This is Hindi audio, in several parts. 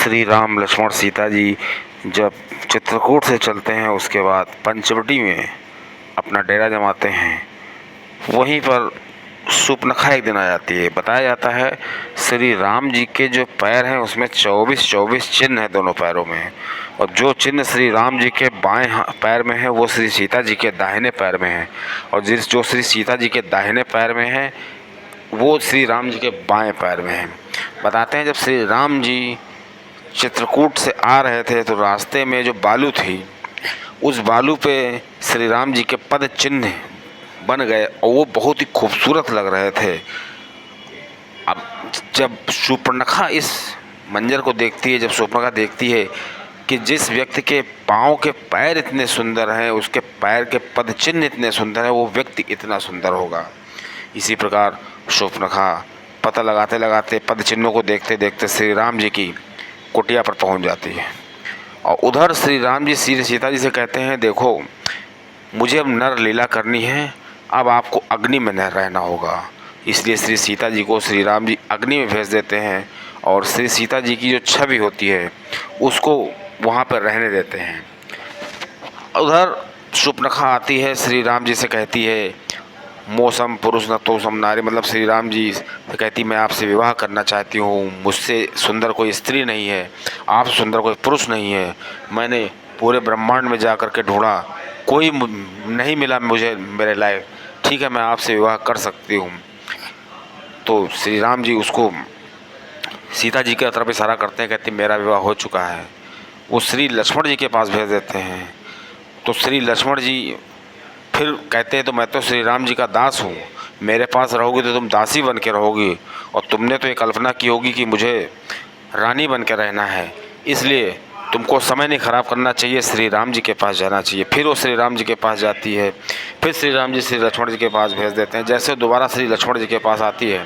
श्री राम लक्ष्मण सीता जी जब चित्रकूट से चलते हैं उसके बाद पंचवटी में अपना डेरा जमाते हैं, वहीं पर शूर्पणखा एक दिन आ जाती है। बताया जाता है श्री राम जी के जो पैर हैं उसमें 24 चिन्ह हैं दोनों पैरों में, और जो चिन्ह श्री राम जी के बाएं पैर में है वो श्री सीता जी के दाहिने पैर में है, और जो श्री सीता जी के दाहिने पैर में है वो श्री राम जी के बाएं पैर में है। बताते हैं जब श्री राम जी चित्रकूट से आ रहे थे तो रास्ते में जो बालू थी उस बालू पे श्री राम जी के पद चिन्ह बन गए और वो बहुत ही खूबसूरत लग रहे थे। अब जब शूर्पणखा इस मंजर को देखती है, जब शूर्पणखा देखती है कि जिस व्यक्ति के पाँव के पैर इतने सुंदर हैं, उसके पैर के पद चिन्ह इतने सुंदर हैं, वो व्यक्ति इतना सुंदर होगा। इसी प्रकार शूर्पणखा पता लगाते लगाते पद चिन्हों को देखते देखते श्री राम जी की कुटिया पर पहुंच जाती है। और उधर श्री राम जी श्री सीता जी से कहते हैं, देखो मुझे अब नर लीला करनी है, अब आपको अग्नि में न रहना होगा। इसलिए श्री सीता जी को श्री राम जी अग्नि में भेज देते हैं और श्री सीता जी की जो छवि होती है उसको वहाँ पर रहने देते हैं। उधर शूर्पणखा आती है, श्री राम जी से कहती है, मौसम पुरुष न तोसम नारी, मतलब श्री राम जी से कहती मैं आपसे विवाह करना चाहती हूँ, मुझसे सुंदर कोई स्त्री नहीं है, आप सुंदर कोई पुरुष नहीं है, मैंने पूरे ब्रह्मांड में जा कर के ढूंढा, कोई नहीं मिला मुझे मेरे लायक, ठीक है मैं आपसे विवाह कर सकती हूँ। तो श्री राम जी उसको सीता जी की तरफ इशारा करते हैं, कहते मेरा विवाह हो चुका है। वो श्री लक्ष्मण जी के पास भेज देते हैं। तो श्री लक्ष्मण जी फिर कहते हैं, तो मैं तो श्री राम जी का दास हूँ, मेरे पास रहोगी तो तुम दासी बन के रहोगी, और तुमने तो ये कल्पना की होगी कि मुझे रानी बन के रहना है, इसलिए तुमको समय नहीं ख़राब करना चाहिए, श्री राम जी के पास जाना चाहिए। फिर वो श्री राम जी के पास जाती है, फिर श्री राम जी श्री लक्ष्मण जी के पास भेज देते हैं। जैसे दोबारा श्री लक्ष्मण जी के पास आती है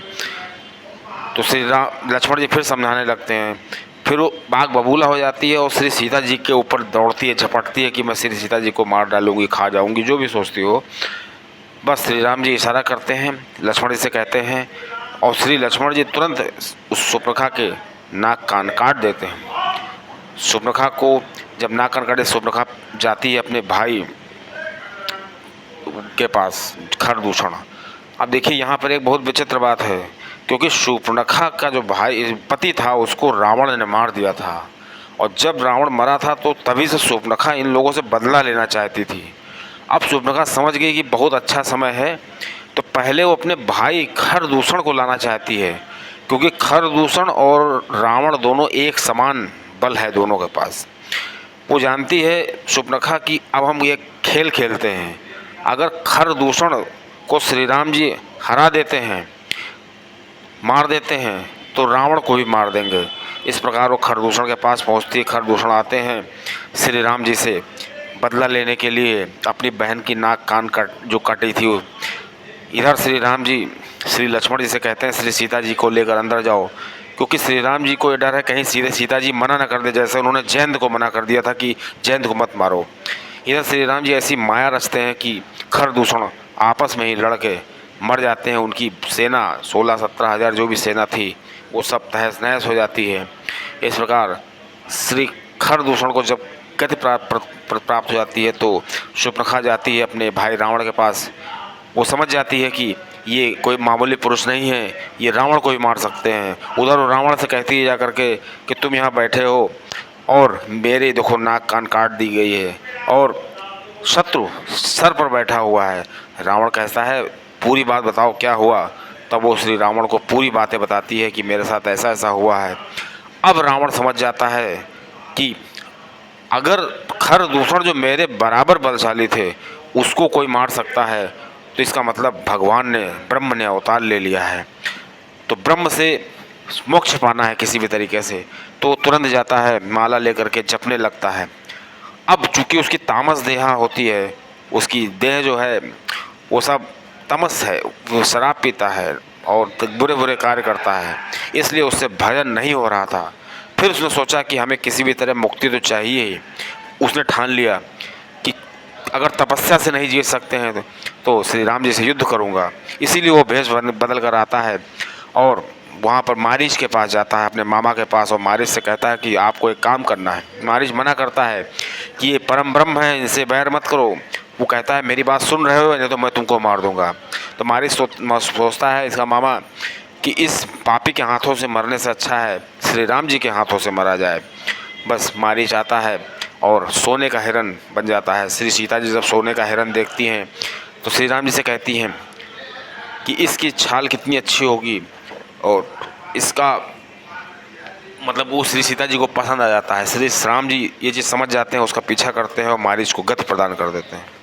तो श्री लक्ष्मण जी फिर समझाने लगते हैं, फिर वो बाग बबूला हो जाती है और श्री सीता जी के ऊपर दौड़ती है, झपटती है कि मैं श्री सीता जी को मार डालूंगी, खा जाऊंगी, जो भी सोचती हो। बस श्री राम जी इशारा करते हैं, लक्ष्मण जी से कहते हैं, और श्री लक्ष्मण जी तुरंत उस शूर्पणखा के नाक कान काट देते हैं। शूर्पणखा को जब नाक कान काटे, शूर्पणखा जाती है अपने भाई के पास खरदूषण। अब देखिए यहाँ पर एक बहुत विचित्र बात है, क्योंकि शूर्पणखा का जो भाई पति था उसको रावण ने मार दिया था, और जब रावण मरा था तो तभी से शूर्पणखा इन लोगों से बदला लेना चाहती थी। अब शूर्पणखा समझ गई कि बहुत अच्छा समय है, तो पहले वो अपने भाई खरदूषण को लाना चाहती है, क्योंकि खरदूषण और रावण दोनों एक समान बल है दोनों के पास। वो जानती है शूर्पणखा कि अब हम ये खेल खेलते हैं, अगर खरदूषण को श्री राम जी हरा देते हैं, मार देते हैं, तो रावण को भी मार देंगे। इस प्रकार वो खरदूषण के पास पहुंचती है। खरदूषण आते हैं श्री राम जी से बदला लेने के लिए, अपनी बहन की नाक कान जो कटी थी। इधर श्री राम जी श्री लक्ष्मण जी से कहते हैं, श्री सीता जी को लेकर अंदर जाओ, क्योंकि श्री राम जी को ये डर है कहीं सीता जी मना न कर दे, जैसे उन्होंने जयंत को मना कर दिया था कि जयंत को मत मारो। इधर श्री राम जी ऐसी माया रचते हैं कि खरदूषण आपस में ही लड़के मर जाते हैं। उनकी सेना 16-17 हज़ार जो भी सेना थी वो सब तहस नहस हो जाती है। इस प्रकार श्री खरदूषण को जब गति प्राप्त हो जाती है तो शूर्पणखा जाती है अपने भाई रावण के पास। वो समझ जाती है कि ये कोई मामूली पुरुष नहीं है, ये रावण को भी मार सकते हैं। उधर वो रावण से कहती है जा करके कि तुम यहाँ बैठे हो और मेरे देखो नाक कान काट दी गई है और शत्रु सर पर बैठा हुआ है। रावण कहता है पूरी बात बताओ क्या हुआ। तब वो श्री रावण को पूरी बातें बताती है कि मेरे साथ ऐसा ऐसा हुआ है। अब रावण समझ जाता है कि अगर खरदूषण जो मेरे बराबर बलशाली थे उसको कोई मार सकता है तो इसका मतलब भगवान ने ब्रह्म ने अवतार ले लिया है, तो ब्रह्म से मोक्ष पाना है किसी भी तरीके से। तो तुरंत जाता है, माला लेकर के जपने लगता है। अब चूँकि उसकी तामस देहा होती है, उसकी देह जो है वो सब तमस है, वो शराब पीता है और बुरे बुरे कार्य करता है, इसलिए उससे भजन नहीं हो रहा था। फिर उसने सोचा कि हमें किसी भी तरह मुक्ति तो चाहिए ही। उसने ठान लिया कि अगर तपस्या से नहीं जीत सकते हैं तो श्री राम जी से युद्ध करूंगा। इसीलिए वो भेष बदल कर आता है और वहाँ पर मारीच के पास जाता है, अपने मामा के पास, और मारीच से कहता है कि आपको एक काम करना है। मारीच मना करता है कि ये परम ब्रह्म है, इनसे बैर मत करो। वो कहता है मेरी बात सुन रहे हो, नहीं तो मैं तुमको मार दूंगा। तो मारीच सोचता है इसका मामा कि इस पापी के हाथों से मरने से अच्छा है श्री राम जी के हाथों से मरा जाए। बस मारीच आता है और सोने का हिरन बन जाता है। श्री सीता जी जब सोने का हिरन देखती हैं तो श्री राम जी से कहती हैं कि इसकी छाल कितनी अच्छी होगी, और इसका मतलब वो श्री सीता जी को पसंद आ जाता है। श्री राम जी ये चीज़ समझ जाते हैं, उसका पीछा करते हैं और मारीच को गति प्रदान कर देते हैं।